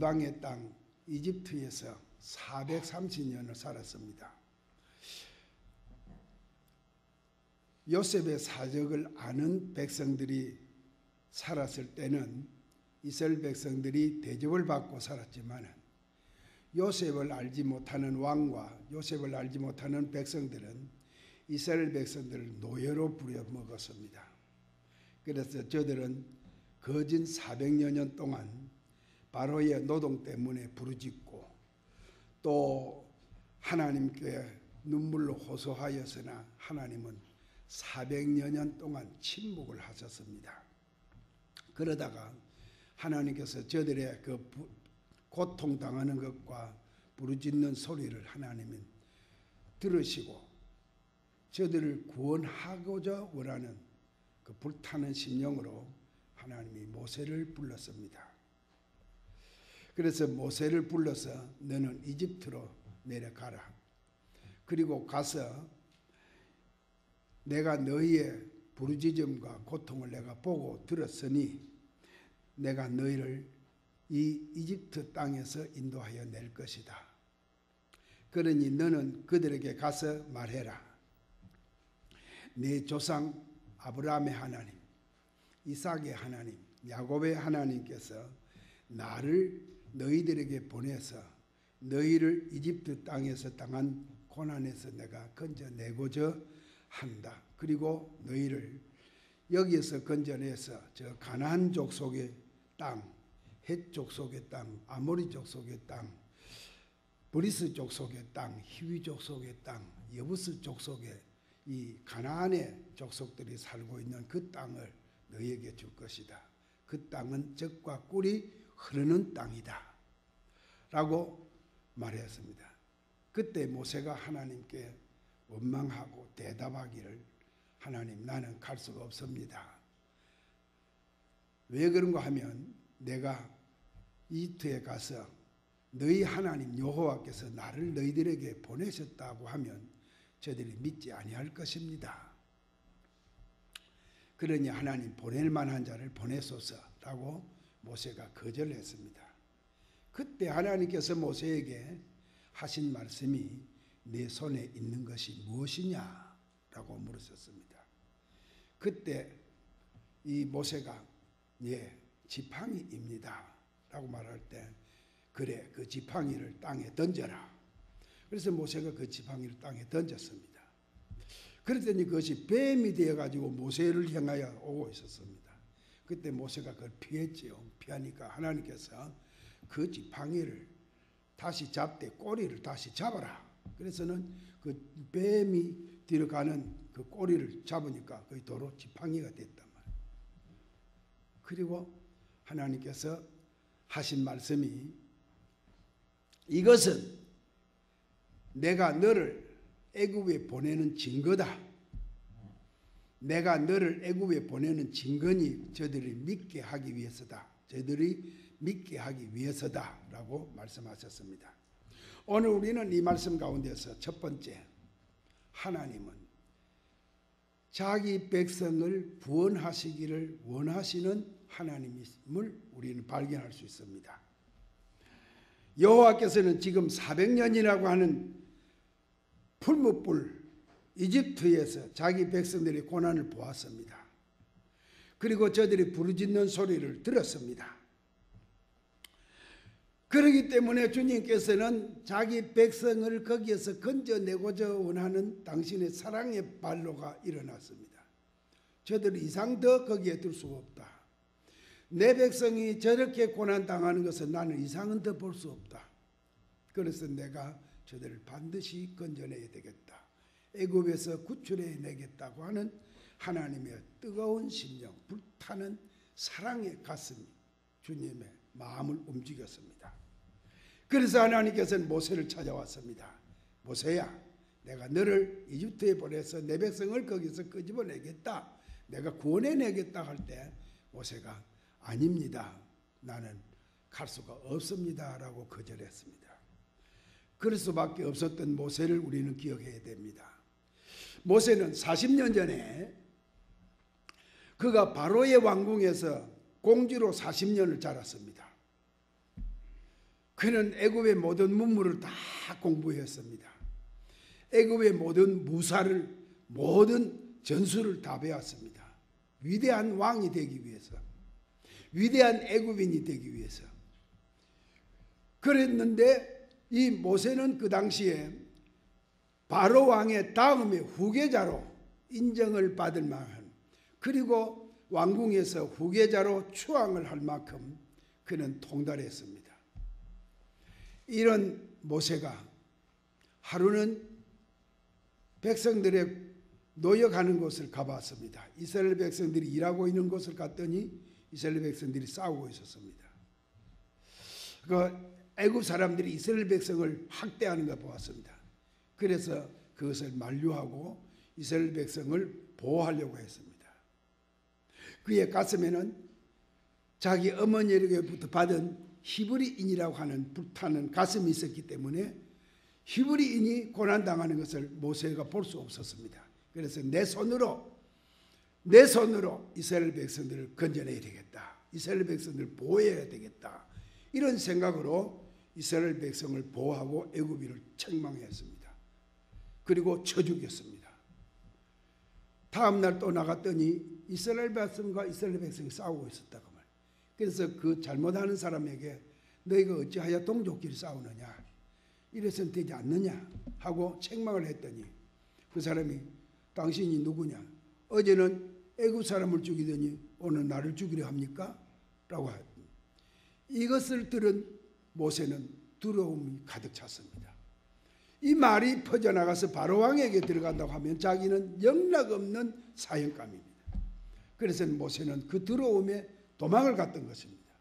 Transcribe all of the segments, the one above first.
이방의 땅 이집트에서 430년을 살았습니다. 요셉의 사적을 아는 백성들이 살았을 때는 이스라엘 백성들이 대접을 받고 살았지만 요셉을 알지 못하는 왕과 요셉을 알지 못하는 백성들은 이스라엘 백성들을 노예로 부려먹었습니다. 그래서 저들은 거진 400여 년 동안 바로의 노동 때문에 부르짖고 또 하나님께 눈물로 호소하였으나 하나님은 400여 년 동안 침묵을 하셨습니다. 그러다가 하나님께서 저들의 그 고통당하는 것과 부르짖는 소리를 하나님은 들으시고 저들을 구원하고자 원하는 그 불타는 심령으로 하나님이 모세를 불렀습니다. 그래서 모세를 불러서 너는 이집트로 내려가라. 그리고 가서 내가 너희의 부르짖음과 고통을 내가 보고 들었으니 내가 너희를 이 이집트 땅에서 인도하여 낼 것이다. 그러니 너는 그들에게 가서 말해라. 네 조상 아브라함의 하나님, 이삭의 하나님, 야곱의 하나님께서 나를 너희들에게 보내서 너희를 이집트 땅에서 당한 고난에서 내가 건져내고자 한다. 그리고 너희를 여기에서 건져내서 저 가나안 족속의 땅, 헷 족속의 땅, 아모리 족속의 땅, 브리스 족속의 땅, 히위 족속의 땅, 여부스 족속의 이 가나안의 족속들이 살고 있는 그 땅을 너희에게 줄 것이다. 그 땅은 젖과 꿀이 흐르는 땅이다. 라고 말했습니다. 그때 모세가 하나님께 원망하고 대답하기를 하나님 나는 갈 수가 없습니다. 왜 그런가 하면 내가 이집트에 가서 너희 하나님 여호와께서 나를 너희들에게 보내셨다고 하면 저들이 믿지 아니할 것입니다. 그러니 하나님 보낼 만한 자를 보내소서라고 모세가 거절했습니다. 그때 하나님께서 모세에게 하신 말씀이 내 손에 있는 것이 무엇이냐라고 물으셨습니다. 그때 이 모세가 예, 지팡이입니다 라고 말할 때 그래 그 지팡이를 땅에 던져라. 그래서 모세가 그 지팡이를 땅에 던졌습니다. 그랬더니 그것이 뱀이 되어가지고 모세를 향하여 오고 있었습니다. 그때 모세가 그걸 피했지요. 피하니까 하나님께서 그 지팡이를 다시 잡되 꼬리를 다시 잡아라. 그래서는 그 뱀이 들어가는 그 꼬리를 잡으니까 거의 도로 지팡이가 됐단 말이에요. 그리고 하나님께서 하신 말씀이 이것은 내가 너를 애굽에 보내는 증거다. 내가 너를 애굽에 보내는 증거니 저들이 믿게 하기 위해서다. 저들이 믿게 하기 위해서다 라고 말씀하셨습니다. 오늘 우리는 이 말씀 가운데서 첫 번째, 하나님은 자기 백성을 구원하시기를 원하시는 하나님임을 우리는 발견할 수 있습니다. 여호와께서는 지금 400년이라고 하는 풀무불 이집트에서 자기 백성들의 고난을 보았습니다. 그리고 저들이 부르짖는 소리를 들었습니다. 그렇기 때문에 주님께서는 자기 백성을 거기에서 건져내고자 원하는 당신의 사랑의 발로가 일어났습니다. 저들 이상 더 거기에 들 수가 없다. 내 백성이 저렇게 고난당하는 것은 나는 이상은 더 볼 수 없다. 그래서 내가 저들을 반드시 건져내야 되겠다. 애굽에서 구출해 내겠다고 하는 하나님의 뜨거운 심령, 불타는 사랑의 가슴이 주님의 마음을 움직였습니다. 그래서 하나님께서는 모세를 찾아왔습니다. 모세야, 내가 너를 이집트에 보내서 내 백성을 거기서 끄집어내겠다. 내가 구원해내겠다 할 때 모세가 아닙니다. 나는 갈 수가 없습니다. 라고 거절했습니다. 그럴 수밖에 없었던 모세를 우리는 기억해야 됩니다. 모세는 40년 전에 그가 바로의 왕궁에서 공주로 40년을 자랐습니다. 그는 애굽의 모든 문물을 다 공부했습니다. 애굽의 모든 무사를, 모든 전술을 다 배웠습니다. 위대한 왕이 되기 위해서, 위대한 애굽인이 되기 위해서. 그랬는데 이 모세는 그 당시에 바로 왕의 다음에 후계자로 인정을 받을 만한, 그리고 왕궁에서 후계자로 추앙을 할 만큼 그는 통달했습니다. 이런 모세가 하루는 백성들의 노역하는 곳을 가봤습니다. 이스라엘 백성들이 일하고 있는 곳을 갔더니 이스라엘 백성들이 싸우고 있었습니다. 그 애굽 사람들이 이스라엘 백성을 학대하는 걸 보았습니다. 그래서 그것을 만류하고 이스라엘 백성을 보호하려고 했습니다. 그의 가슴에는 자기 어머니에게부터 받은 히브리인이라고 하는 불타는 가슴이 있었기 때문에 히브리인이 고난당하는 것을 모세가 볼 수 없었습니다. 그래서 내 손으로 이스라엘 백성들을 건져내야 되겠다, 이스라엘 백성들을 보호해야 되겠다, 이런 생각으로 이스라엘 백성을 보호하고 애굽인을 책망했습니다. 그리고 쳐 죽였습니다. 다음 날 또 나갔더니 이스라엘 백성과 이스라엘 백성이 싸우고 있었다고 말이에요. 그래서 그 잘못하는 사람에게 너희가 어찌하여 동족끼리 싸우느냐, 이래서는 되지 않느냐 하고 책망을 했더니 그 사람이 당신이 누구냐, 어제는 애굽 사람을 죽이더니 오늘 나를 죽이려 합니까? 라고 하더니 이것을 들은 모세는 두려움이 가득 찼습니다. 이 말이 퍼져나가서 바로 왕에게 들어간다고 하면 자기는 영락없는 사형감입니다. 그래서 모세는 그 두려움에 도망을 갔던 것입니다.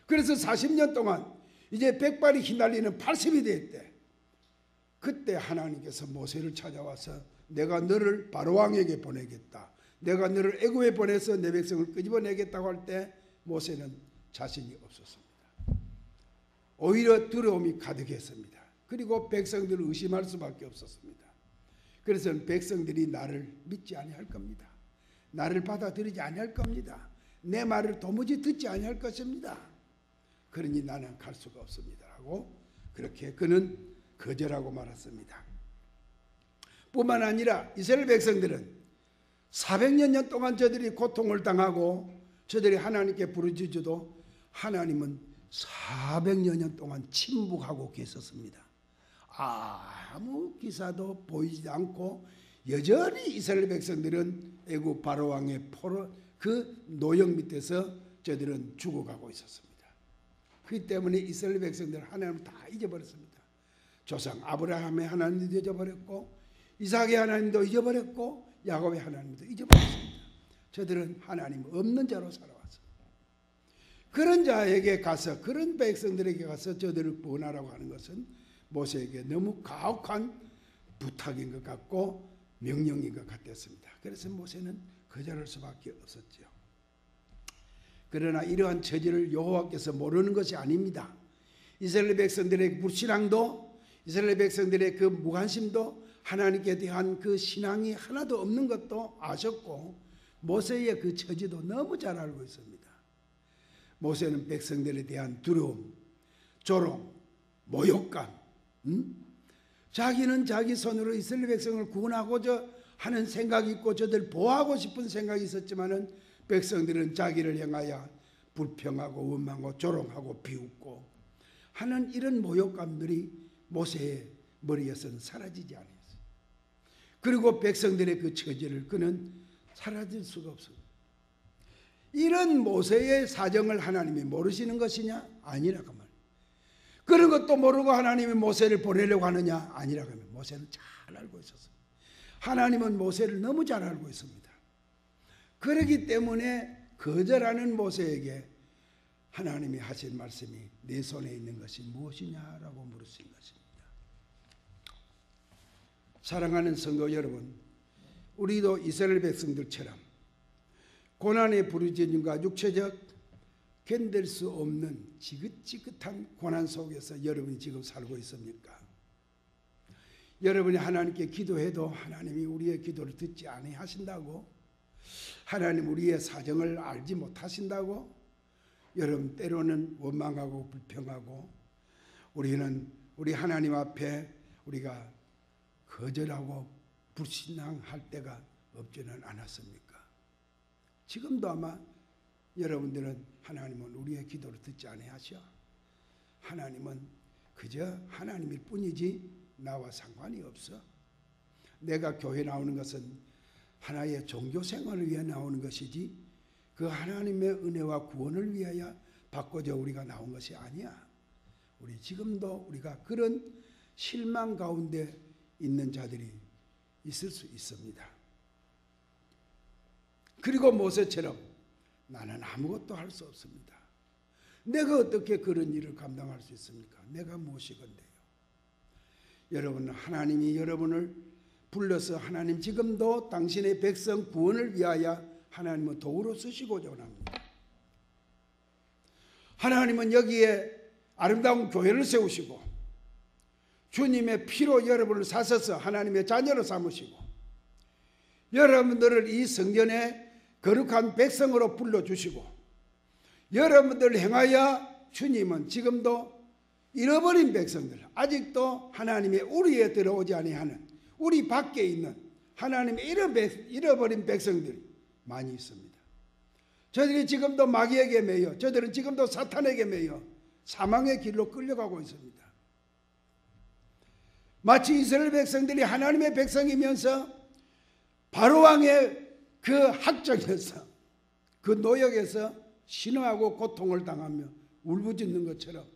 그래서 40년 동안 이제 백발이 휘날리는 80이 됐대. 그때 하나님께서 모세를 찾아와서 내가 너를 바로 왕에게 보내겠다, 내가 너를 애굽에 보내서 내 백성을 끄집어내겠다고 할 때 모세는 자신이 없었습니다. 오히려 두려움이 가득했습니다. 그리고 백성들을 의심할 수밖에 없었습니다. 그래서 백성들이 나를 믿지 아니할 겁니다. 나를 받아들이지 아니할 겁니다. 내 말을 도무지 듣지 아니할 것입니다. 그러니 나는 갈 수가 없습니다 하고 그렇게 그는 거절하고 말았습니다. 뿐만 아니라 이스라엘 백성들은 400년 동안 저들이 고통을 당하고 저들이 하나님께 부르짖어도 하나님은 400여 년 동안 침묵하고 계셨습니다. 아무 기사도 보이지 않고 여전히 이스라엘 백성들은 애굽 바로 왕의 그 노역 밑에서 저들은 죽어가고 있었습니다. 그렇기 때문에 이스라엘 백성들은 하나님을 다 잊어버렸습니다. 조상 아브라함의 하나님도 잊어버렸고 이삭의 하나님도 잊어버렸고 야곱의 하나님도 잊어버렸습니다. 저들은 하나님 없는 자로 살아왔습니다. 그런 자에게 가서, 그런 백성들에게 가서 저들을 구원하라고 하는 것은 모세에게 너무 가혹한 부탁인 것 같고 명령인 것 같았습니다. 그래서 모세는 거절할 수밖에 없었죠. 그러나 이러한 처지를 여호와께서 모르는 것이 아닙니다. 이스라엘 백성들의 불신앙도, 이스라엘 백성들의 그 무관심도, 하나님께 대한 그 신앙이 하나도 없는 것도 아셨고 모세의 그 처지도 너무 잘 알고 있습니다. 모세는 백성들에 대한 두려움, 조롱, 모욕감, 자기는 자기 손으로 이스라엘 백성을 구원하고자 하는 생각이 있고 저들 보호하고 싶은 생각이 있었지만은 백성들은 자기를 향하여 불평하고 원망하고 조롱하고 비웃고 하는 이런 모욕감들이 모세의 머리에서는 사라지지 않았어요. 그리고 백성들의 그 처지를 그는 사라질 수가 없어요. 이런 모세의 사정을 하나님이 모르시는 것이냐? 아니라고 말이에요. 그런 것도 모르고 하나님이 모세를 보내려고 하느냐? 아니라고 하면 모세는 잘 알고 있었어요. 하나님은 모세를 너무 잘 알고 있습니다. 그렇기 때문에 거절하는 모세에게 하나님이 하신 말씀이 내 손에 있는 것이 무엇이냐라고 물으신 것입니다. 사랑하는 성도 여러분, 우리도 이스라엘 백성들처럼 고난의 부르짖음과 육체적 견딜 수 없는 지긋지긋한 고난 속에서 여러분이 지금 살고 있습니까? 여러분이 하나님께 기도해도 하나님이 우리의 기도를 듣지 아니하신다고? 하나님 우리의 사정을 알지 못하신다고? 여러분 때로는 원망하고 불평하고 우리는 우리 하나님 앞에 우리가 거절하고 불신앙할 때가 없지는 않았습니까? 지금도 아마 여러분들은 하나님은 우리의 기도를 듣지 아니하셔. 하나님은 그저 하나님일 뿐이지 나와 상관이 없어. 내가 교회 나오는 것은 하나의 종교 생활을 위해 나오는 것이지 그 하나님의 은혜와 구원을 위하여 바꿔져 우리가 나온 것이 아니야. 우리 지금도 우리가 그런 실망 가운데 있는 자들이 있을 수 있습니다. 그리고 모세처럼 나는 아무것도 할 수 없습니다. 내가 어떻게 그런 일을 감당할 수 있습니까? 내가 무엇이건데요. 여러분, 하나님이 여러분을 불러서 하나님 지금도 당신의 백성 구원을 위하여 하나님은 도구로 쓰시고자 합니다. 하나님은 여기에 아름다운 교회를 세우시고 주님의 피로 여러분을 사셔서 하나님의 자녀로 삼으시고 여러분들을 이 성전에 거룩한 백성으로 불러주시고 여러분들을 향하여 주님은 지금도 잃어버린 백성들, 아직도 하나님의 우리에 들어오지 아니하는 우리 밖에 있는 하나님의 잃어버린 백성들이 많이 있습니다. 저들이 지금도 마귀에게 매여, 저들은 지금도 사탄에게 매여 사망의 길로 끌려가고 있습니다. 마치 이스라엘 백성들이 하나님의 백성이면서 바로왕의 그 학정에서 그 노역에서 신화하고 고통을 당하며 울부짖는 것처럼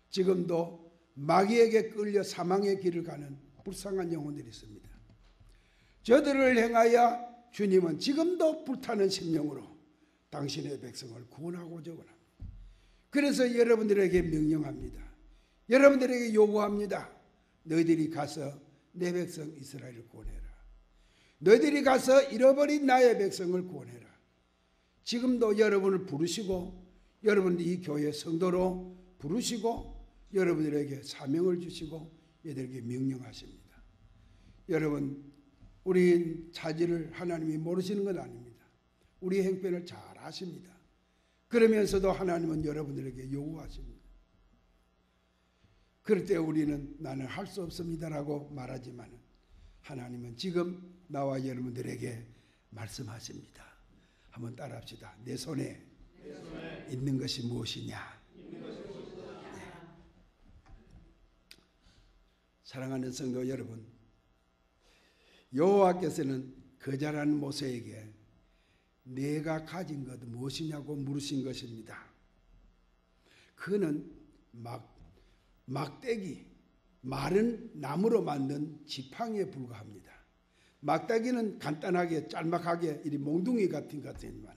지금도 마귀에게 끌려 사망의 길을 가는 불쌍한 영혼들이 있습니다. 저들을 향하여 주님은 지금도 불타는 심령으로 당신의 백성을 구원하고자 합니다. 그래서 여러분들에게 명령합니다. 여러분들에게 요구합니다. 너희들이 가서 내 백성 이스라엘을 구원해라. 너희들이 가서 잃어버린 나의 백성을 구원해라. 지금도 여러분을 부르시고 여러분 이 교회 성도로 부르시고 여러분들에게 사명을 주시고 얘들에게 명령하십니다. 여러분, 우리 자질을 하나님이 모르시는 건 아닙니다. 우리 행편을 잘 아십니다. 그러면서도 하나님은 여러분들에게 요구하십니다. 그럴 때 우리는 나는 할 수 없습니다라고 말하지만 하나님은 지금 나와 여러분들에게 말씀하십니다. 한번 따라합시다. 내 손에 있는 것이 무엇이냐? 사랑하는 성도 여러분, 여호와께서는 거절한 모세에게 내가 가진 것 무엇이냐고 물으신 것입니다. 그는 막대기, 마른 나무로 만든 지팡이에 불과합니다. 막대기는 간단하게 짤막하게 이 몽둥이 같은 것이지만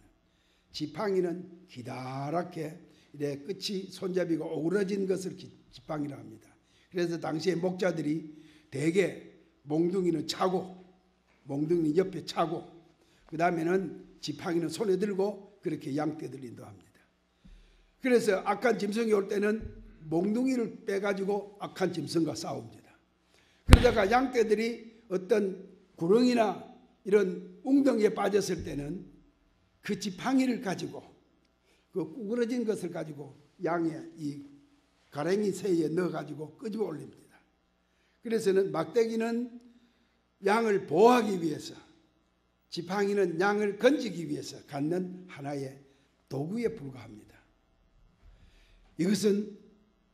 지팡이는 기다랗게 이래 끝이 손잡이가 오그러진 것을 지팡이라 합니다. 그래서 당시에 목자들이 대개 몽둥이는 차고 몽둥이 옆에 차고 그 다음에는 지팡이는 손에 들고 그렇게 양떼들 인도합니다. 그래서 악한 짐승이 올 때는 몽둥이를 빼가지고 악한 짐승과 싸웁니다. 그러다가 양떼들이 어떤 구렁이나 이런 웅덩이에 빠졌을 때는 그 지팡이를 가지고 그 구부러진 것을 가지고 양의 이 가랭이 새에 넣어가지고 끄집어 올립니다. 그래서는 막대기는 양을 보호하기 위해서, 지팡이는 양을 건지기 위해서 갖는 하나의 도구에 불과합니다. 이것은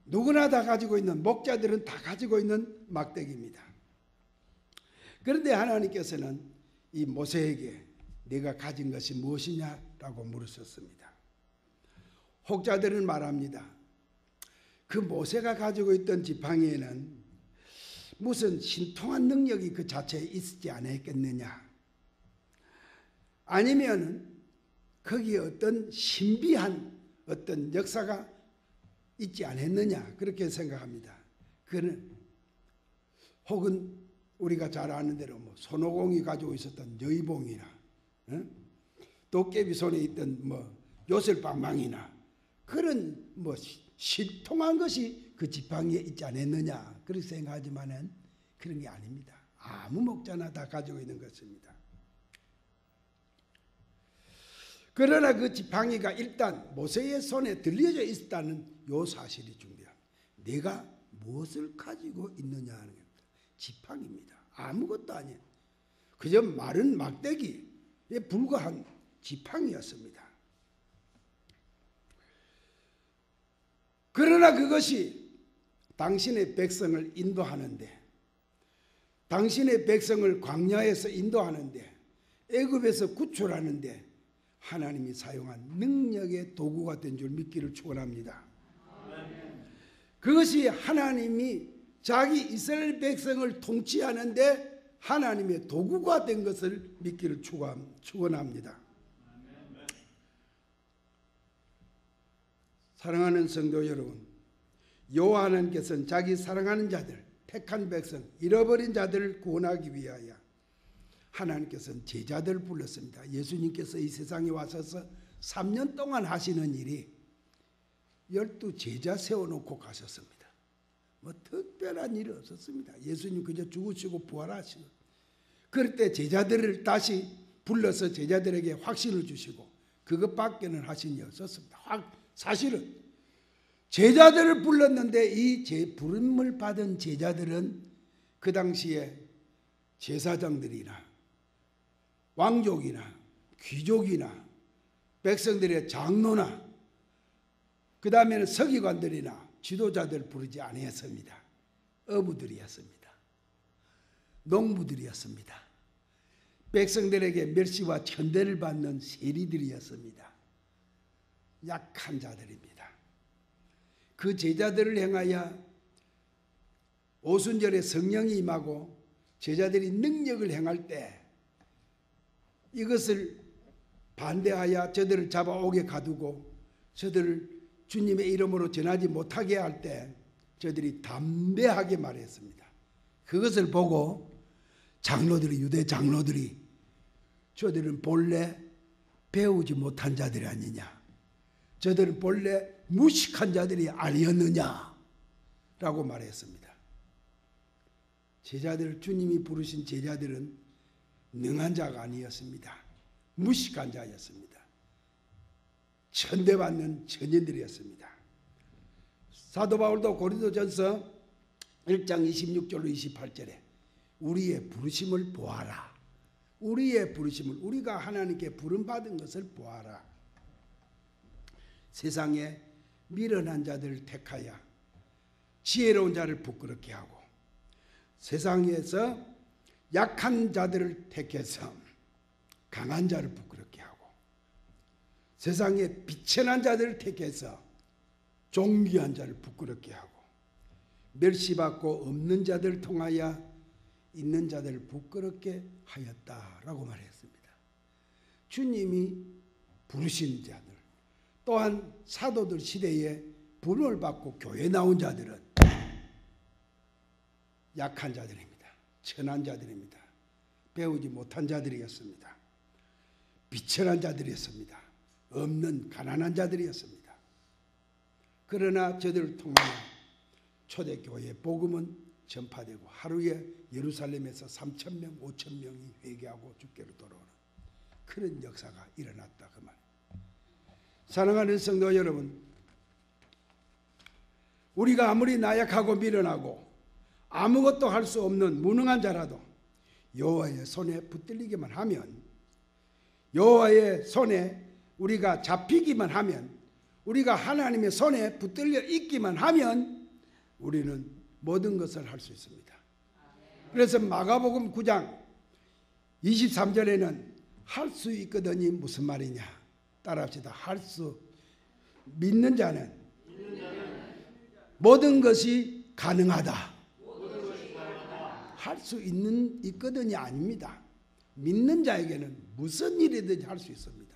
누구나 다 가지고 있는, 목자들은 다 가지고 있는 막대기입니다. 그런데 하나님께서는 이 모세에게 네가 가진 것이 무엇이냐라고 물으셨습니다. 혹자들은 말합니다. 그 모세가 가지고 있던 지팡이에는 무슨 신통한 능력이 그 자체에 있지 않았겠느냐, 아니면 거기에 어떤 신비한 어떤 역사가 있지 않았느냐, 그렇게 생각합니다. 그는 혹은 우리가 잘 아는 대로 뭐 손오공이 가지고 있었던 여의봉이나 도깨비 손에 있던 뭐 요술방망이나 그런 뭐 신통한 것이 그 지팡이에 있지 않았느냐, 그렇게 생각하지만은 그런 게 아닙니다. 아무 목자나 다 가지고 있는 것입니다. 그러나 그 지팡이가 일단 모세의 손에 들려져 있었다는 요 사실이 중요합니다. 내가 무엇을 가지고 있느냐 하는 겁니다. 지팡이입니다. 아무것도 아니에요. 그저 마른 막대기에 불과한 지팡이였습니다. 그러나 그것이 당신의 백성을 인도하는데, 당신의 백성을 광야에서 인도하는데, 애굽에서 구출하는데 하나님이 사용한 능력의 도구가 된 줄 믿기를 축원합니다. 그것이 하나님이 자기 이스라엘 백성을 통치하는데 하나님의 도구가 된 것을 믿기를 축원합니다. 사랑하는 성도 여러분, 여호와 하나님께서는 자기 사랑하는 자들, 택한 백성, 잃어버린 자들을 구원하기 위하여 하나님께서는 제자들을 불렀습니다. 예수님께서 이 세상에 와서 3년 동안 하시는 일이 12제자 세워놓고 가셨습니다. 뭐 특별한 일이 없었습니다. 예수님 그저 죽으시고 부활하시고, 그럴 때 제자들을 다시 불러서 제자들에게 확신을 주시고 그것밖에는 하신 일이 없었습니다. 사실은 제자들을 불렀는데 이 부름을 받은 제자들은 그 당시에 제사장들이나 왕족이나 귀족이나 백성들의 장로나 그 다음에는 서기관들이나 지도자들 부르지 아니했습니다. 어부들이었습니다. 농부들이었습니다. 백성들에게 멸시와 천대를 받는 세리들이었습니다. 약한 자들입니다. 그 제자들을 향하여 오순절에 성령이 임하고 제자들이 능력을 행할 때 이것을 반대하여 저들을 잡아오게 가두고 저들을 주님의 이름으로 전하지 못하게 할 때 저들이 담대하게 말했습니다. 그것을 보고 장로들이, 유대 장로들이 저들은 본래 배우지 못한 자들이 아니냐, 저들은 본래 무식한 자들이 아니었느냐 라고 말했습니다. 제자들, 주님이 부르신 제자들은 능한 자가 아니었습니다. 무식한 자였습니다. 천대받는 천인들이었습니다. 사도 바울도 고린도전서 1장 26절로 28절에 우리의 부르심을 보아라, 우리의 부르심을, 우리가 하나님께 부름받은 것을 보아라. 세상에 미련한 자들을 택하여 지혜로운 자를 부끄럽게 하고, 세상에서 약한 자들을 택해서 강한 자를 부끄럽게 하고, 세상에 비천한 자들을 택해서 존귀한 자를 부끄럽게 하고, 멸시받고 없는 자들을 통하여 있는 자들을 부끄럽게 하였다라고 말했습니다. 주님이 부르신 자들, 또한 사도들 시대에 부름을 받고 교회에 나온 자들은 약한 자들입니다. 천한 자들입니다. 배우지 못한 자들이었습니다. 비천한 자들이었습니다. 없는 가난한 자들이었습니다. 그러나 저들을 통하여 초대교회의 복음은 전파되고 하루에 예루살렘에서 3,000명, 5,000명이 회개하고 주께로 돌아오는 그런 역사가 일어났다, 그 말. 사랑하는 성도 여러분, 우리가 아무리 나약하고 미련하고 아무것도 할 수 없는 무능한 자라도 여호와의 손에 붙들리기만 하면, 여호와의 손에 우리가 잡히기만 하면, 우리가 하나님의 손에 붙들려 있기만 하면 우리는 모든 것을 할 수 있습니다. 그래서 마가복음 9장 23절에는 할 수 있거든이 무슨 말이냐, 따라합시다. 믿는 자는 모든 것이 가능하다. 할 수 있거든이 아닙니다. 믿는 자에게는 무슨 일이든지 할 수 있습니다.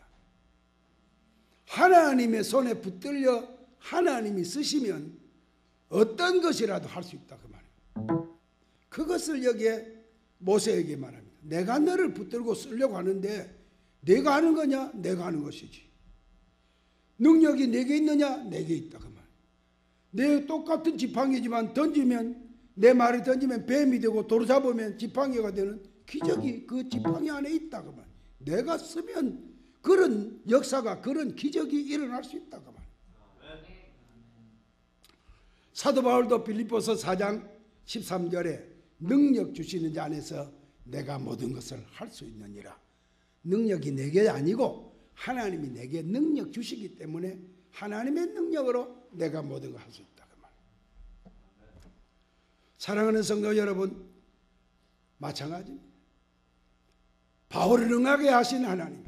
하나님의 손에 붙들려 하나님이 쓰시면 어떤 것이라도 할 수 있다, 그 말이에요. 그것을 여기에 모세에게 말합니다. 내가 너를 붙들고 쓰려고 하는데 내가 하는 거냐? 내가 하는 것이지. 능력이 내게 있느냐? 내게 있다, 그 말이에요. 내 똑같은 지팡이지만 던지면, 내 말을 던지면 뱀이 되고 돌 잡으면 지팡이가 되는 기적이 그 지팡이 안에 있다, 그 말이에요. 내가 쓰면 그런 역사가, 그런 기적이 일어날 수 있다, 그 말이에요. 사도 바울도 빌립보서 4장 13절에 능력 주시는 자 안에서 내가 모든 것을 할 수 있느니라. 능력이 내게 아니고 하나님이 내게 능력 주시기 때문에 하나님의 능력으로 내가 모든 걸 할 수 있다. 그 말. 사랑하는 성도 여러분, 마찬가지입니다. 바울을 능하게 하신 하나님,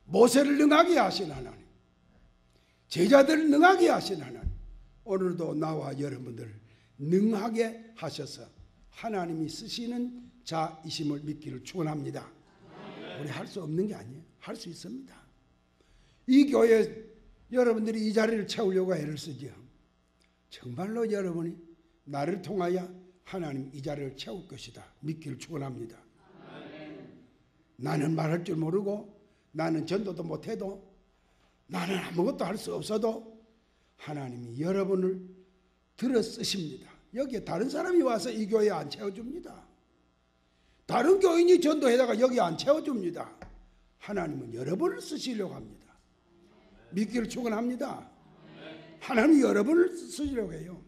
모세를 능하게 하신 하나님, 제자들을 능하게 하신 하나님, 오늘도 나와 여러분들을 능하게 하셔서 하나님이 쓰시는 자이심을 믿기를 축원합니다. 우리 할 수 없는 게 아니에요. 할 수 있습니다. 이 교회 여러분들이 이 자리를 채우려고 애를 쓰죠. 정말로 여러분이 나를 통하여 하나님 이 자리를 채울 것이다 믿기를 축원합니다. 나는 말할 줄 모르고 나는 전도도 못해도 나는 아무것도 할 수 없어도 하나님이 여러분을 들어 쓰십니다. 여기에 다른 사람이 와서 이 교회에 안 채워줍니다. 다른 교인이 전도해다가 여기 안 채워줍니다. 하나님은 여러분을 쓰시려고 합니다. 믿기를 축원합니다. 하나님이 여러분을 쓰시려고 해요.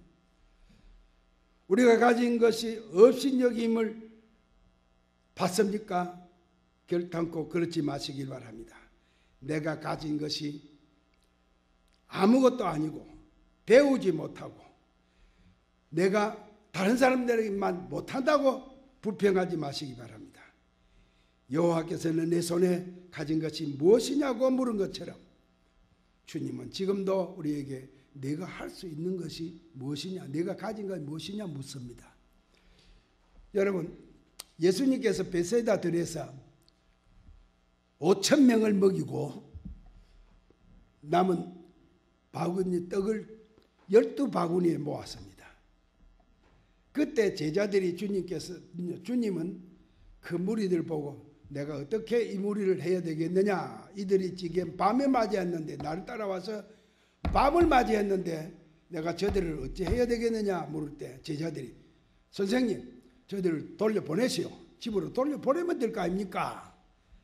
우리가 가진 것이 업신여김을 받습니까? 결단코 그렇지 마시길 바랍니다. 내가 가진 것이 아무것도 아니고 배우지 못하고 내가 다른 사람들에게만 못한다고 불평하지 마시기 바랍니다. 여호와께서는 내 손에 가진 것이 무엇이냐고 물은 것처럼 주님은 지금도 우리에게 내가 할 수 있는 것이 무엇이냐, 내가 가진 것이 무엇이냐 묻습니다. 여러분, 예수님께서 베세다 들에서 5,000명을 먹이고 남은 바구니 떡을 12바구니에 모았습니다. 그때 제자들이 주님은 그 무리들 보고 내가 어떻게 이 무리를 해야 되겠느냐, 이들이 지금 밤에 맞이했는데 나를 따라와서 밤을 맞이했는데 내가 저들을 어찌 해야 되겠느냐 물을 때 제자들이 선생님 저들을 돌려보내시오. 집으로 돌려보내면 될 거 아닙니까?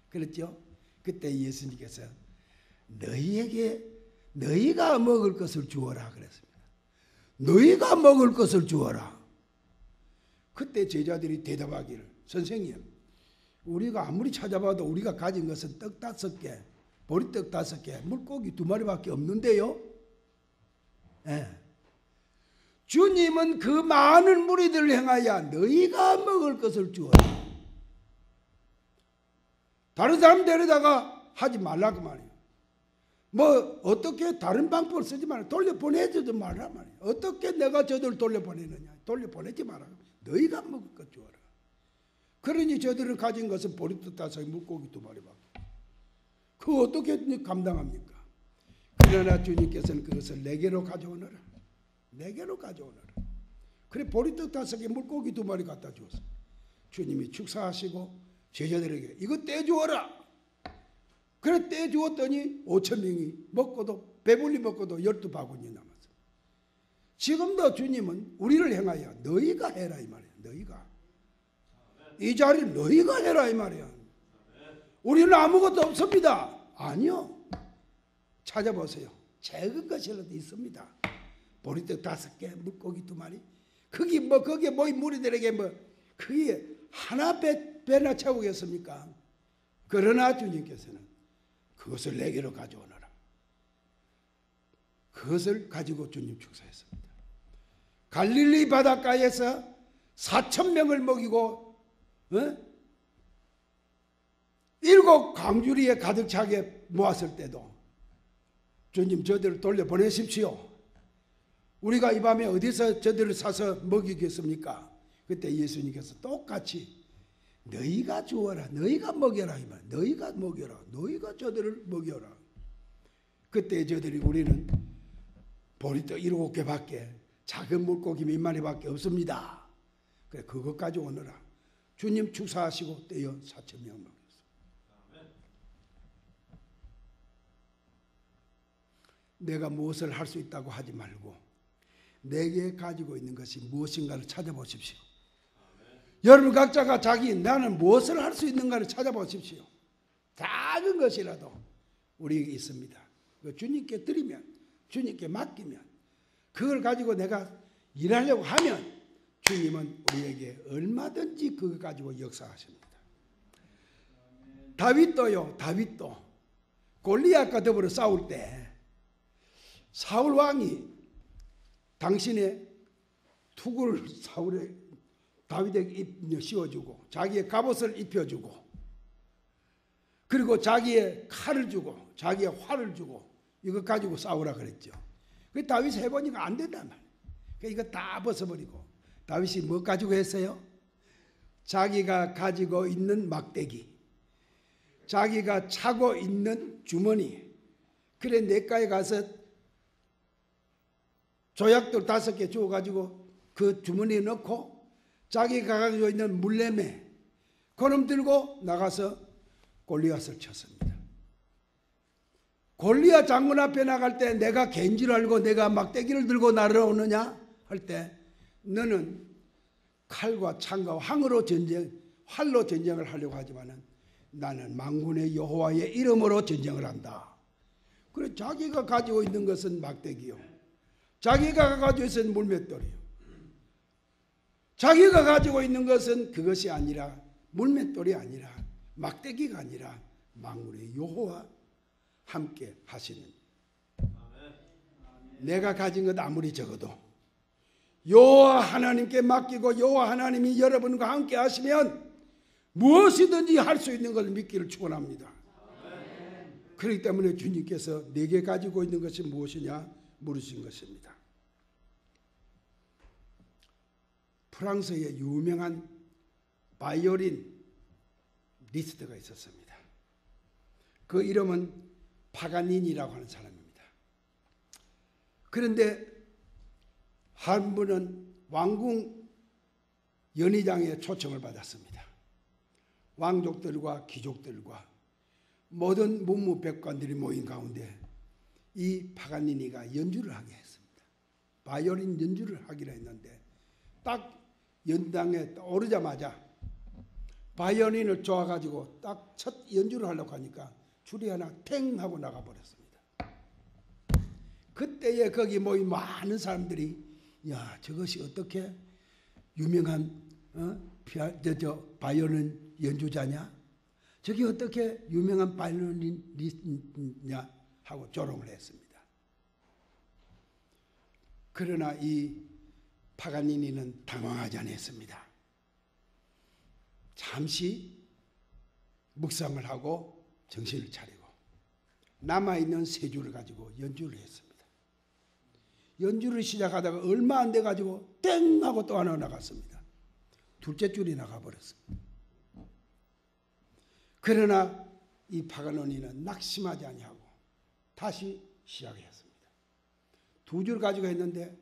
그랬죠. 그때 예수님께서 너희에게 너희가 먹을 것을 주어라 그랬습니다. 너희가 먹을 것을 주어라. 그때 제자들이 대답하기를 선생님 우리가 아무리 찾아봐도 우리가 가진 것은 떡 5개, 보리떡 5개, 물고기 2마리밖에 없는데요. 네. 주님은 그 많은 무리들을 향하여 너희가 먹을 것을 주어라. 다른 사람 데려다가 하지 말라고 말이에요. 뭐 어떻게 다른 방법을 쓰지 말라. 돌려보내지도 말라 말이에요. 어떻게 내가 저들을 돌려보내느냐. 돌려보내지 마라. 너희가 먹을 것 주어라. 그러니 저들은 가진 것은 보리떡 5개, 물고기 2마리밖에. 그거 어떻게 감당합니까? 그러나 주님께서는 그것을 내게로 가져오너라. 내게로 가져오너라. 그래 보리떡 5개, 물고기 2마리 갖다 주었어요. 주님이 축사하시고 제자들에게 이거 떼주어라. 그래 떼주었더니 5,000명이 먹고도 배불리 먹고도 12바구니 남았어요. 지금도 주님은 우리를 향하여 너희가 해라 이 말이에요. 너희가. 이 자리를 너희가 해라 이 말이야. 우리는 아무것도 없습니다. 아니요. 찾아보세요. 작은 것이라도 있습니다. 보리떡 5개, 물고기 2마리. 거기에 모인 무리들에게 그게 하나 배나 채우겠습니까? 그러나 주님께서는 그것을 내게로 가져오너라. 그것을 가지고 주님 축사했습니다. 갈릴리 바닷가에서 4,000명을 먹이고 7 광주리에 가득 차게 모았을 때도 주님 저들을 돌려보내십시오. 우리가 이 밤에 어디서 저들을 사서 먹이겠습니까? 그때 예수님께서 똑같이 너희가 주어라. 너희가 먹여라. 이 말. 너희가 먹여라. 너희가 저들을 먹여라. 그때 저들이 우리는 보리떡 7개밖에 작은 물고기 몇 마리밖에 없습니다. 그래 그것까지 오너라. 주님 축사하시고 떼어 4,000명 먹였어요. 내가 무엇을 할 수 있다고 하지 말고 내게 가지고 있는 것이 무엇인가를 찾아보십시오. 여러분 각자가 나는 무엇을 할 수 있는가를 찾아보십시오. 작은 것이라도 우리에게 있습니다. 주님께 드리면 주님께 맡기면 그걸 가지고 내가 일하려고 하면 주님은 우리에게 얼마든지 그거 가지고 역사하십니다. 다윗도 골리앗과 더불어 싸울 때 사울 왕이 당신의 투구를 다윗에게 씌워주고 자기의 갑옷을 입혀주고 그리고 자기의 칼을 주고 자기의 활을 주고 이거 가지고 싸우라 그랬죠. 그 다윗이 해보니까 안 된단 말이에요. 그러니까 이거 다 벗어버리고 다윗이 뭐 가지고 했어요? 자기가 가지고 있는 막대기, 자기가 차고 있는 주머니, 그래 냇가에 가서 조약돌 5개 주워가지고 그 주머니에 넣고 자기가 가지고 있는 물레매 그놈 들고 나가서 골리앗을 쳤습니다. 골리앗 장군 앞에 나갈 때 내가 개인 줄 알고 내가 막대기를 들고 날아오느냐 할 때 너는 칼과 창과 활로 전쟁을 하려고 하지만은 나는 만군의 여호와의 이름으로 전쟁을 한다. 그래 자기가 가지고 있는 것은 막대기요, 자기가 가지고 있는 물맷돌이요, 자기가 가지고 있는 것은 그것이 아니라 물맷돌이 아니라 막대기가 아니라 만군의 여호와 함께 하시는, 내가 가진 것 아무리 적어도 여호와 하나님께 맡기고 여호와 하나님이 여러분과 함께 하시면 무엇이든지 할 수 있는 것을 믿기를 축원합니다. 그렇기 때문에 주님께서 내게 가지고 있는 것이 무엇이냐 물으신 것입니다. 프랑스의 유명한 바이올린 리스트가 있었습니다. 그 이름은 파가니니라고 하는 사람입니다. 그런데 한 분은 왕궁 연희장에 초청을 받았습니다. 왕족들과 귀족들과 모든 문무백관들이 모인 가운데 이 파가니니가 연주를 하게 했습니다. 바이올린 연주를 하기로 했는데 딱 연당에 오르자마자 바이올린을 쪼아가지고 딱 첫 연주를 하려고 하니까 줄이 하나 탱 하고 나가버렸습니다. 그때에 거기 모인 많은 사람들이 야 저것이 어떻게 유명한 바이올린 연주자냐? 저게 어떻게 유명한 바이올린이냐? 하고 조롱을 했습니다. 그러나 이 파가니니는 당황하지 않았습니다. 잠시 묵상을 하고 정신을 차리고 남아있는 세 줄을 가지고 연주를 했습니다. 연주를 시작하다가 얼마 안 돼가지고 땡 하고 또 하나 나갔습니다. 둘째 줄이 나가버렸습니다. 그러나 이 파가니니는 낙심하지 아니하고 다시 시작했습니다. 두 줄 가지고 했는데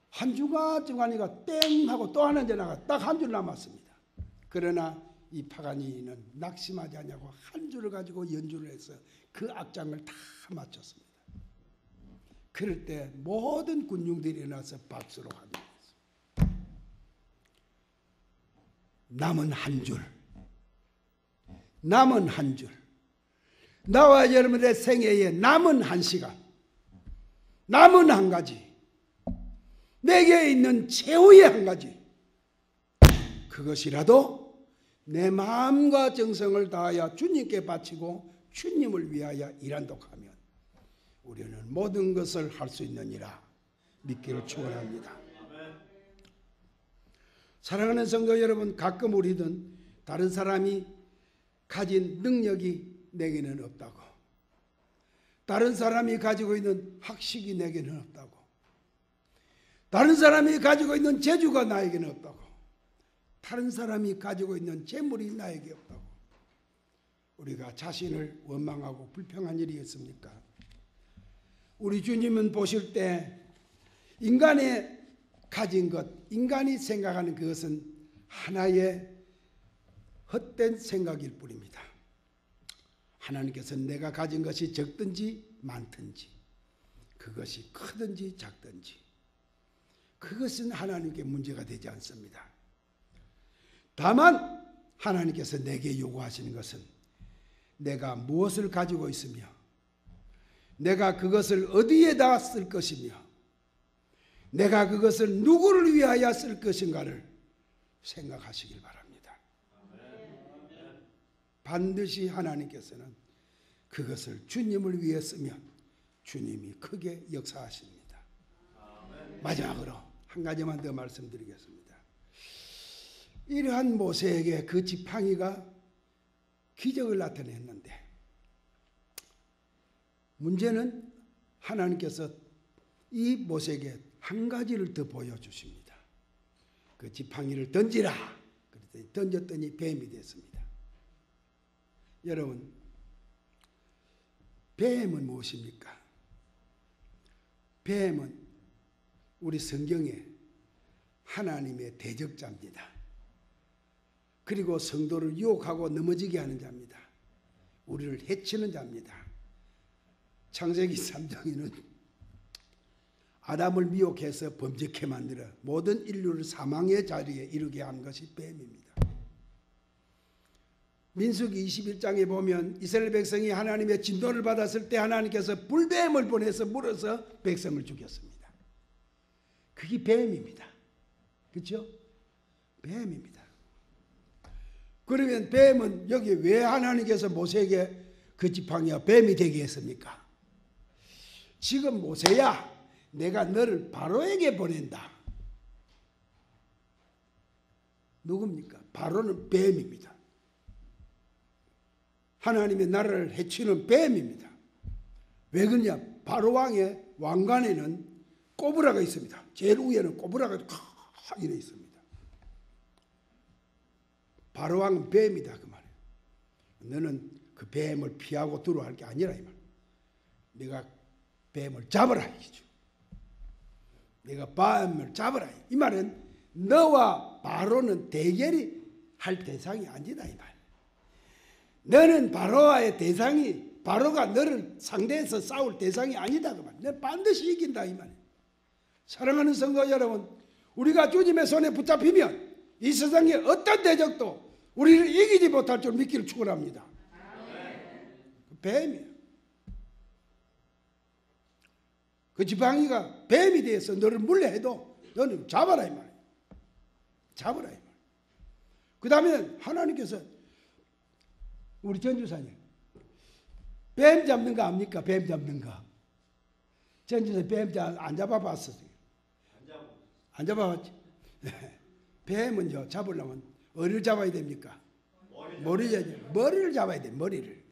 한 중간중간이가 땡 하고 또 하나 이제 나가 딱 한 줄 남았습니다. 그러나 이 파가니니는 낙심하지 않냐고 한 줄을 가지고 연주를 해서 그 악장을 다 마쳤습니다. 그럴 때 모든 군중들이 일어나서 박수로 환호했습니다. 남은 한 줄, 남은 한 줄, 나와 여러분의 생애에 남은 한 시간, 남은 한 가지, 내게 있는 최후의 한 가지, 그것이라도 내 마음과 정성을 다하여 주님께 바치고 주님을 위하여 일한다고 하면 우리는 모든 것을 할 수 있느니라 믿기를 축원합니다. 사랑하는 성도 여러분, 가끔 우리는 다른 사람이 가진 능력이 내게는 없다고, 다른 사람이 가지고 있는 학식이 내게는 없다고, 다른 사람이 가지고 있는 재주가 나에게는 없다고, 다른 사람이 가지고 있는 재물이 나에게 없다고 우리가 자신을 원망하고 불평한 일이 있습니까? 우리 주님은 보실 때 인간의 가진 것, 인간이 생각하는 그것은 하나의 헛된 생각일 뿐입니다. 하나님께서는 내가 가진 것이 적든지 많든지, 그것이 크든지 작든지, 그것은 하나님께 문제가 되지 않습니다. 다만 하나님께서 내게 요구하시는 것은 내가 무엇을 가지고 있으며 내가 그것을 어디에다 쓸 것이며 내가 그것을 누구를 위하여 쓸 것인가를 생각하시길 바랍니다. 반드시 하나님께서는 그것을 주님을 위해 쓰면 주님이 크게 역사하십니다. 마지막으로 한 가지만 더 말씀드리겠습니다. 이러한 모세에게 그 지팡이가 기적을 나타냈는데 문제는 하나님께서 이 모세에게 한 가지를 더 보여주십니다. 그 지팡이를 던지라. 그랬더니 던졌더니 뱀이 됐습니다. 여러분, 뱀은 무엇입니까? 뱀은 우리 성경에 하나님의 대적자입니다. 그리고 성도를 유혹하고 넘어지게 하는 자입니다. 우리를 해치는 자입니다. 창세기 3장에는 아담을 미혹해서 범죄케 만들어 모든 인류를 사망의 자리에 이르게 한 것이 뱀입니다. 민수기 21장에 보면 이스라엘 백성이 하나님의 진노를 받았을 때 하나님께서 불뱀을 보내서 물어서 백성을 죽였습니다. 그게 뱀입니다. 그렇죠? 뱀입니다. 그러면 뱀은 여기 왜 하나님께서 모세에게 그 지팡이가 뱀이 되게 했습니까? 지금 모세야, 내가 너를 바로에게 보낸다. 누굽니까? 바로는 뱀입니다. 하나님의 나라를 해치는 뱀입니다. 왜 그러냐? 바로 왕의 왕관에는 꼬부라가 있습니다. 제일 위에는 꼬부라가 이래 있습니다. 바로 왕은 뱀이다 그 말이에요. 너는 그 뱀을 피하고 들어갈 게 아니라 이 말. 네가 뱀을 잡아라 이죠. 네가 뱀을 잡아라. 이 말은 너와 바로는 대결이 할 대상이 아니다 이 말. 너는 바로와의 대상이 바로가 너를 상대해서 싸울 대상이 아니다 그 말. 너 반드시 이긴다 이 말. 사랑하는 성도 여러분, 우리가 주님의 손에 붙잡히면 이 세상의 어떤 대적도 우리를 이기지 못할 줄 믿기를 축원합니다. 뱀이에요. 그 지팡이가 뱀이 되어서 너를 물려해도 너는 잡아라 이 말이에요. 잡아라 이 말. 그 다음에 하나님께서 우리 전주사님 뱀 잡는 거 압니까? 뱀 잡는 거. 전주사님 뱀 안 잡아봤어요? 안 잡아봤지? 뱀은요 잡으려면 어디를 잡아야 됩니까? 머리를 잡아야 돼. 머리를.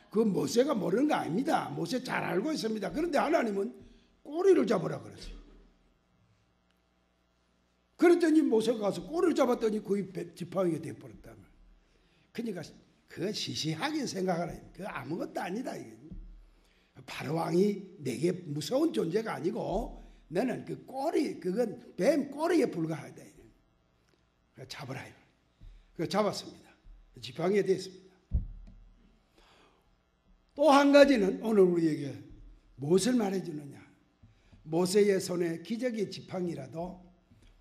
그 모세가 모르는 거 아닙니다. 모세 잘 알고 있습니다. 그런데 하나님은 꼬리를 잡으라 그랬어요. 그랬더니 모세가 가서 꼬리를 잡았더니 거의 지팡이가 되어버렸다. 그러니까 그건 시시하게 생각하라. 그거 아무것도 아니다. 바로 왕이 내게 무서운 존재가 아니고 너는 그 꼬리, 그건 뱀 꼬리에 불과하다. 잡으라. 그래서 잡았습니다. 지팡이가 됐습니다. 또 한 가지는 오늘 우리에게 무엇을 말해주느냐. 모세의 손에 기적의 지팡이라도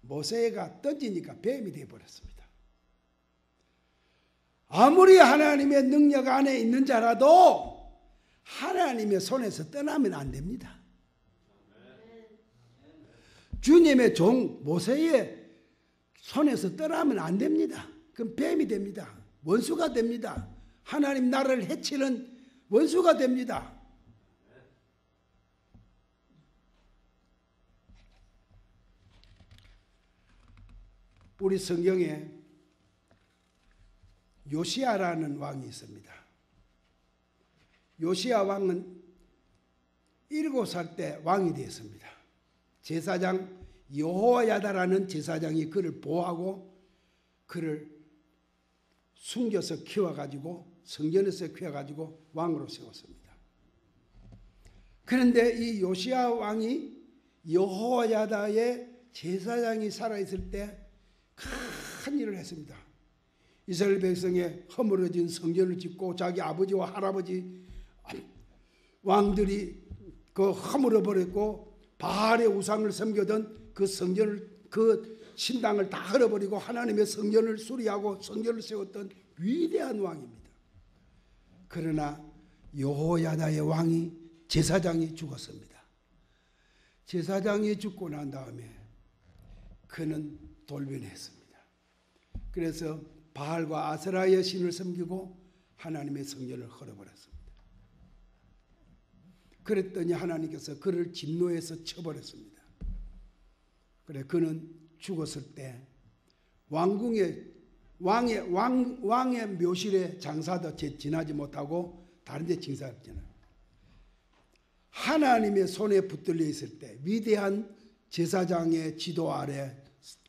모세가 던지니까 뱀이 되어버렸습니다. 아무리 하나님의 능력 안에 있는 자라도 하나님의 손에서 떠나면 안 됩니다. 주님의 종 모세의 손에서 떠나면 안 됩니다. 그럼 뱀이 됩니다. 원수가 됩니다. 하나님 나라를 해치는 원수가 됩니다. 우리 성경에 요시야라는 왕이 있습니다. 요시야 왕은 7살 때 왕이 되었습니다. 제사장 여호야다라는 제사장이 그를 보호하고 그를 숨겨서 키워가지고 성전에서 키워가지고 왕으로 세웠습니다. 그런데 이 요시야 왕이 여호야다의 제사장이 살아있을 때 큰 일을 했습니다. 이스라엘 백성의 허물어진 성전을 짓고 자기 아버지와 할아버지 왕들이 그 허물어 버렸고 바알의 우상을 섬기던 그 성전을 그 신당을 다 헐어버리고 하나님의 성전을 수리하고 성전을 세웠던 위대한 왕입니다. 그러나 여호야다의 왕이 제사장이 죽었습니다. 제사장이 죽고 난 다음에 그는 돌변했습니다. 그래서 바알과 아세라의 신을 섬기고 하나님의 성전을 헐어버렸습니다. 그랬더니 하나님께서 그를 진노해서 쳐버렸습니다. 그래 그는 죽었을 때 왕의 묘실에 장사도 지나지 못하고 다른 데 징사했잖아요. 하나님의 손에 붙들려 있을 때 위대한 제사장의 지도 아래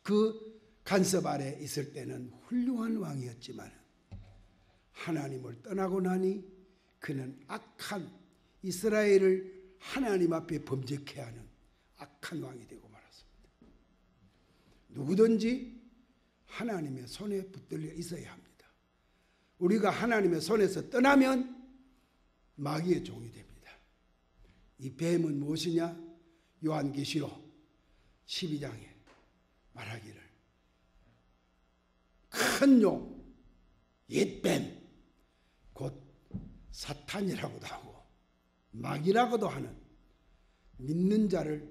그 간섭 아래 있을 때는 훌륭한 왕이었지만 하나님을 떠나고 나니 그는 악한 이스라엘을 하나님 앞에 범죄케 하는 악한 왕이 되고 말았습니다. 누구든지 하나님의 손에 붙들려 있어야 합니다. 우리가 하나님의 손에서 떠나면 마귀의 종이 됩니다. 이 뱀은 무엇이냐? 요한계시록 12장에 말하기를 큰 용, 옛뱀, 곧 사탄이라고도 하고 마귀라고도 하는 믿는 자를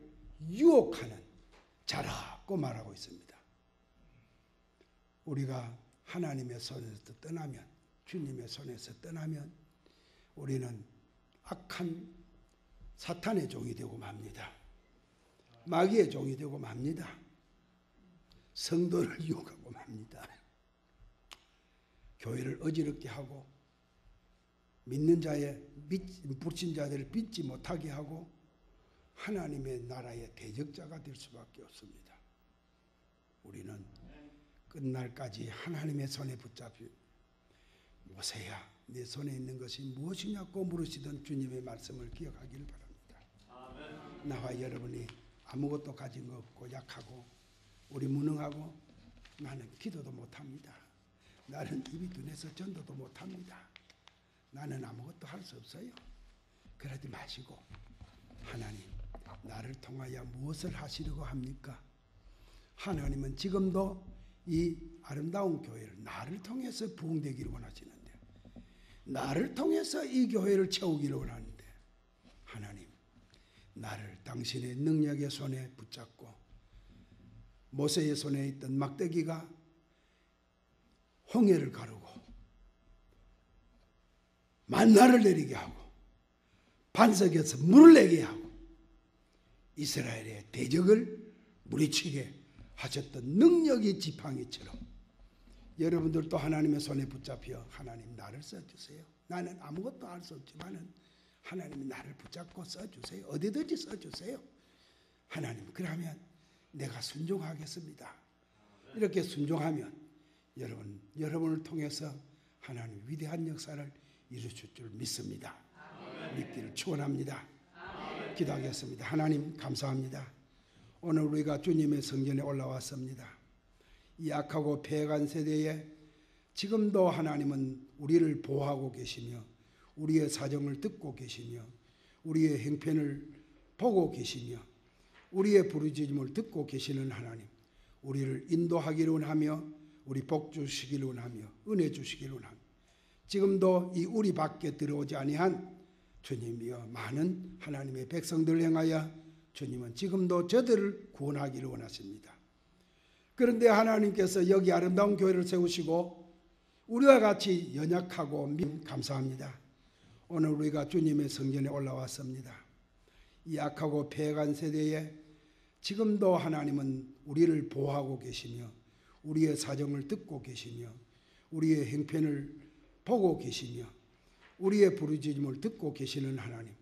유혹하는 자라고 말하고 있습니다. 우리가 하나님의 손에서 떠나면, 주님의 손에서 떠나면 우리는 악한 사탄의 종이 되고 맙니다. 마귀의 종이 되고 맙니다. 성도를 유혹하고 맙니다. 교회를 어지럽게 하고 믿는 자의 불신자들을 믿지 못하게 하고 하나님의 나라의 대적자가 될 수밖에 없습니다. 우리는 끝날까지 하나님의 손에 붙잡힌 모세야 내 손에 있는 것이 무엇이냐고 물으시던 주님의 말씀을 기억하기를 바랍니다. 나와 여러분이 아무것도 가진 거 없고 약하고 우리 무능하고 나는 기도도 못합니다. 나는 입이 둔해서 전도도 못합니다. 나는 아무것도 할 수 없어요. 그러지 마시고 하나님 나를 통하여 무엇을 하시려고 합니까? 하나님은 지금도 이 아름다운 교회를 나를 통해서 부흥되기를 원하시는데 나를 통해서 이 교회를 채우기를 원하는데 하나님 나를 당신의 능력의 손에 붙잡고 모세의 손에 있던 막대기가 홍해를 가르고 만나를 내리게 하고 반석에서 물을 내게 하고 이스라엘의 대적을 물리치게 하셨던 능력의 지팡이처럼 여러분들도 하나님의 손에 붙잡혀 하나님 나를 써주세요. 나는 아무것도 할 수 없지만은 하나님이 나를 붙잡고 써주세요. 어디든지 써주세요. 하나님 그러면 내가 순종하겠습니다. 이렇게 순종하면 여러분을 통해서 하나님 위대한 역사를 이루실 줄 믿습니다. 믿기를 축원합니다. 기도하겠습니다. 하나님 감사합니다. 오늘 우리가 주님의 성전에 올라왔습니다. 이 악하고 패간 세대에 지금도 하나님은 우리를 보호하고 계시며 우리의 사정을 듣고 계시며 우리의 행편을 보고 계시며 우리의 부르짖음을 듣고 계시는 하나님, 우리를 인도하기를 원하며 우리 복 주시기를 원하며 은혜 주시기를 원하며 지금도 이 우리 밖에 들어오지 아니한 주님이여 많은 하나님의 백성들을 향하여 주님은 지금도 저들을 구원하기를 원하십니다. 그런데 하나님께서 여기 아름다운 교회를 세우시고 우리와 같이 연약하고 감사합니다. 오늘 우리가 주님의 성전에 올라왔습니다. 이 악하고 패간 세대에 지금도 하나님은 우리를 보호하고 계시며 우리의 사정을 듣고 계시며 우리의 행편을 보고 계시며 우리의 부르짖음을 듣고 계시는 하나님,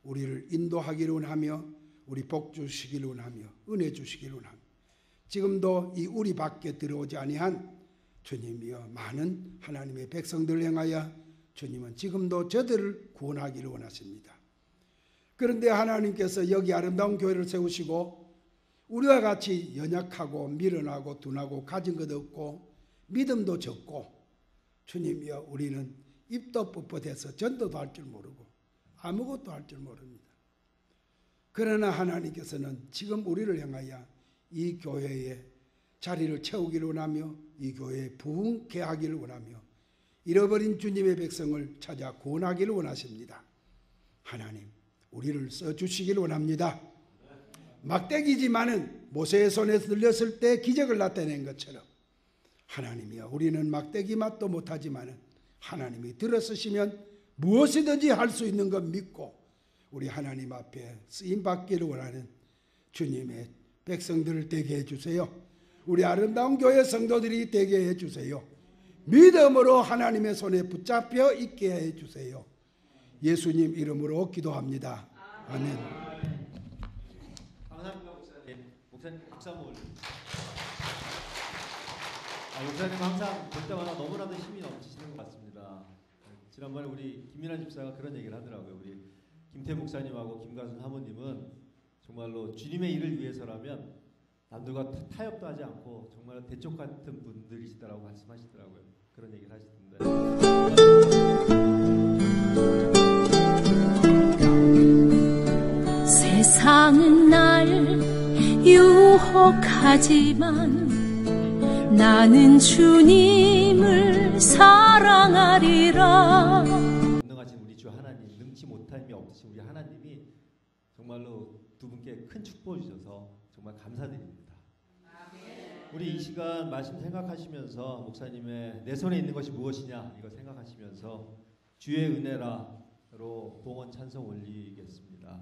우리를 인도하기를 원하며 우리 복 주시기를 원하며 은혜 주시기를 원하며 지금도 이 우리 밖에 들어오지 아니한 주님이여 많은 하나님의 백성들을 향하여 주님은 지금도 저들을 구원하기를 원하십니다. 그런데 하나님께서 여기 아름다운 교회를 세우시고 우리와 같이 연약하고 미련하고 둔하고 가진 것 없고 믿음도 적고 주님이여 우리는 입도 뻣뻣해서 전도도 할 줄 모르고 아무것도 할 줄 모릅니다. 그러나 하나님께서는 지금 우리를 향하여 이 교회의 자리를 채우기를 원하며 이 교회에 부흥케 하기를 원하며 잃어버린 주님의 백성을 찾아 구원하기를 원하십니다. 하나님 우리를 써주시기를 원합니다. 막대기지만은 모세의 손에 들렸을 때 기적을 나타낸 것처럼 하나님이여 우리는 막대기 맛도 못하지만은 하나님이 들어서시면 무엇이든지 할 수 있는 것 믿고 우리 하나님 앞에 쓰임 받기를 원하는 주님의 백성들을 되게 해주세요. 우리 아름다운 교회 성도들이 되게 해주세요. 믿음으로 하나님의 손에 붙잡혀 있게 해주세요. 예수님 이름으로 기도합니다. 아멘. 감사합니다. 목사님 박수 한번 올려주세요. 목사님 항상 볼 때마다 너무나도 힘이 넘치시는 것 같습니다. 지난번에 우리 김민환 집사가 그런 얘기를 하더라고요. 우리 김태 목사님하고 김가순 사모님은 정말로 주님의 일을 위해서라면 남들과 타협도 하지 않고 정말 대쪽 같은 분들이시더라고 말씀하시더라고요. 그런 얘기를 하시던데. 세상은 날 유혹하지만 나는 주님을 사랑하리라. 전능하신 우리 주 하나님, 능치 못함이 없으신 우리 하나님이 정말로 두 분께 큰 축복을 주셔서 정말 감사드립니다. 우리 이 시간 말씀 생각하시면서 목사님의 내 손에 있는 것이 무엇이냐 이거 생각하시면서 주의 은혜라로 봉헌 찬송 올리겠습니다.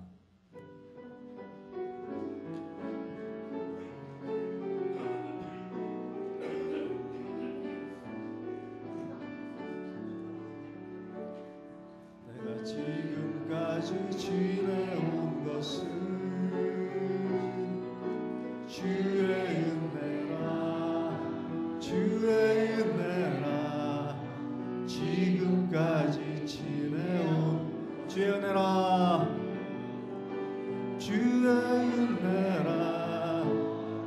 내가 지금까지 지내온 것은 주의 은혜라 주의 은혜라 지금까지 지내온 주의 은혜라 주의 은혜라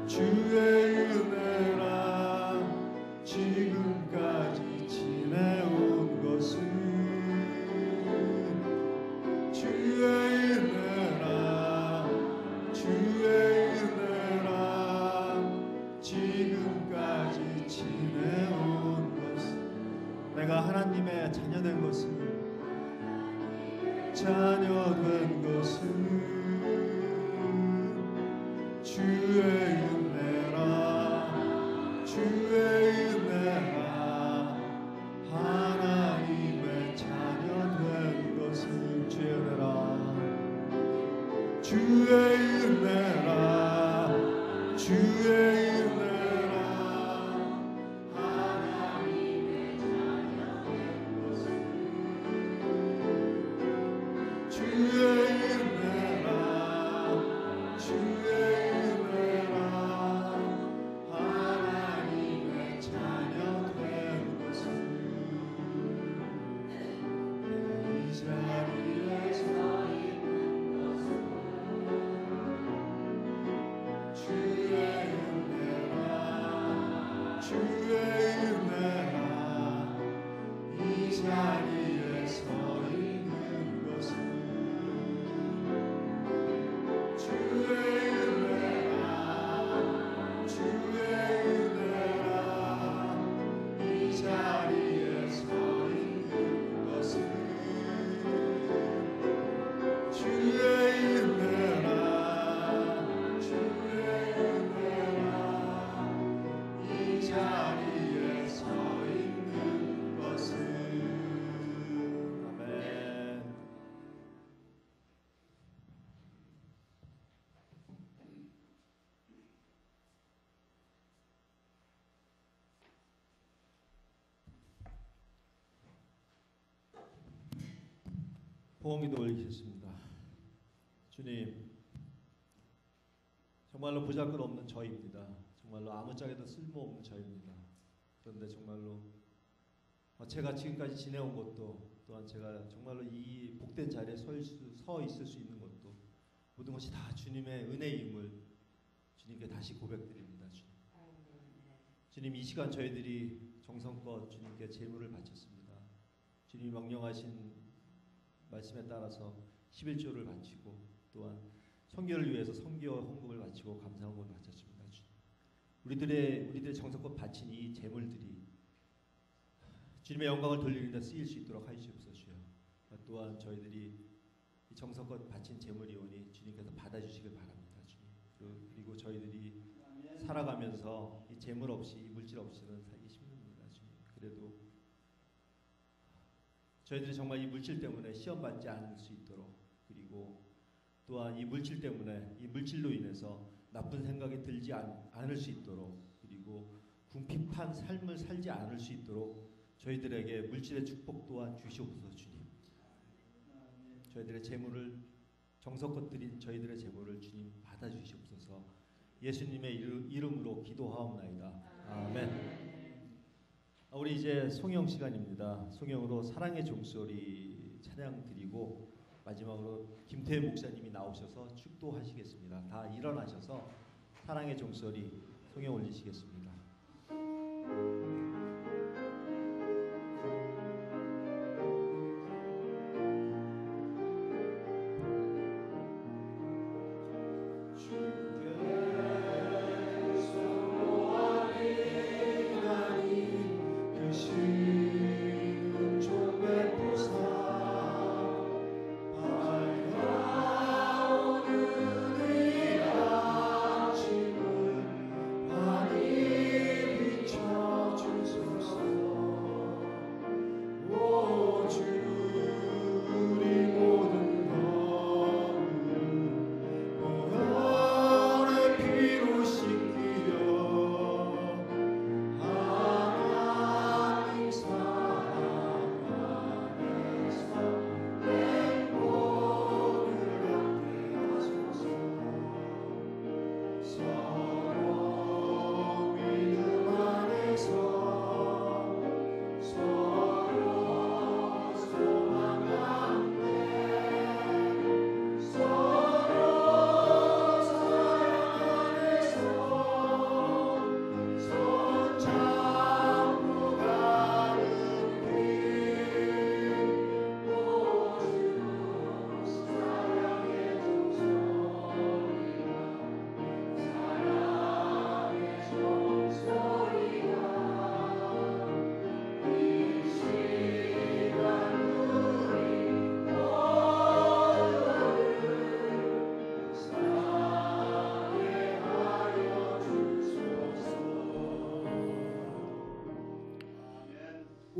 주의 은혜라 지금까지 지내온 것은 주의 은혜라 주의 은혜라 지금까지 지내온 것은 내가 하나님의 자녀된 것은 주의 은혜라 주의 은혜라 하나님의 자녀된 것은 주의 은혜라 주의 은혜라 주의 은혜라 하나님의 자녀된 것은 주의 은혜라 주의 은혜라 하나님의 자녀된 것은 이 자리에서 주의 은혜라 주의 은혜라 이 자리에 서 있는 것은 주의 은혜라 주의 은혜라 이 자리에 서 있는 것은 주의 은혜라 주의 은혜라 이 자리에 서 있는 것은 아멘. 보험기도 올리겠습니다. 주님, 정말로 보잘것없는 저희입니다. 정말로 아무짝에도 쓸모없는 저희입니다. 그런데 정말로 제가 지금까지 지내온 것도 또한 제가 정말로 이 복된 자리에 서 있을 수 있는 것도 모든 것이 다 주님의 은혜임을 주님께 다시 고백드립니다. 주님, 이 시간 저희들이 정성껏 주님께 제물을 바쳤습니다. 주님이 명령하신 말씀에 따라서 11조를 바치고 또한 선교를 위해서 선교 헌금을 바치고 감사 헌금을 바쳤습니다. 우리들의 정성껏 바친 이 제물들이 주님의 영광을 돌리는 데 쓰일 수 있도록 하시옵소서. 주여. 또한 저희들이 이 정성껏 바친 제물이 오니 주님께서 받아주시길 바랍니다. 주님. 그리고 저희들이 살아가면서 이 재물 없이, 이 물질 없이는 살기 힘듭니다. 주님. 그래도 저희들이 정말 이 물질 때문에 시험 받지 않을 수 있도록, 그리고 또한 이 물질 때문에, 이 물질로 인해서 나쁜 생각이 들지 않을 수 있도록, 그리고 궁핍한 삶을 살지 않을 수 있도록 저희들에게 물질의 축복 또한 주시옵소서. 주님, 저희들의 재물을, 정성껏 드린 저희들의 재물을 주님 받아주시옵소서. 예수님의 이름으로 기도하옵나이다. 아멘. 우리 이제 송영 시간입니다. 송영으로 사랑의 종소리 찬양 드리고 마지막으로 김태회 목사님이 나오셔서 축도하시겠습니다. 다 일어나셔서 사랑의 종소리 송영 올리시겠습니다.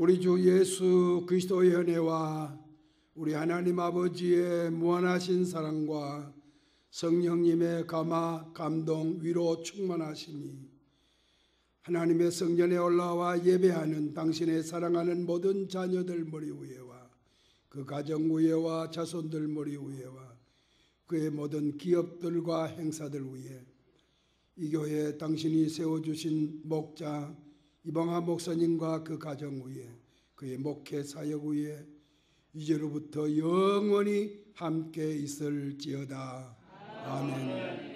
우리 주 예수 그리스도의 은혜와 우리 하나님 아버지의 무한하신 사랑과 성령님의 감화, 감동, 위로 충만하심이 하나님의 성전에 올라와 예배하는 당신의 사랑하는 모든 자녀들 머리 위에와 그 가정 위에와 자손들 머리 위에와 그의 모든 기업들과 행사들 위에 이 교회에 당신이 세워주신 목자 이방하 목사님과 그 가정 위에 그의 목회 사역 위에 이제로부터 영원히 함께 있을지어다. 아멘.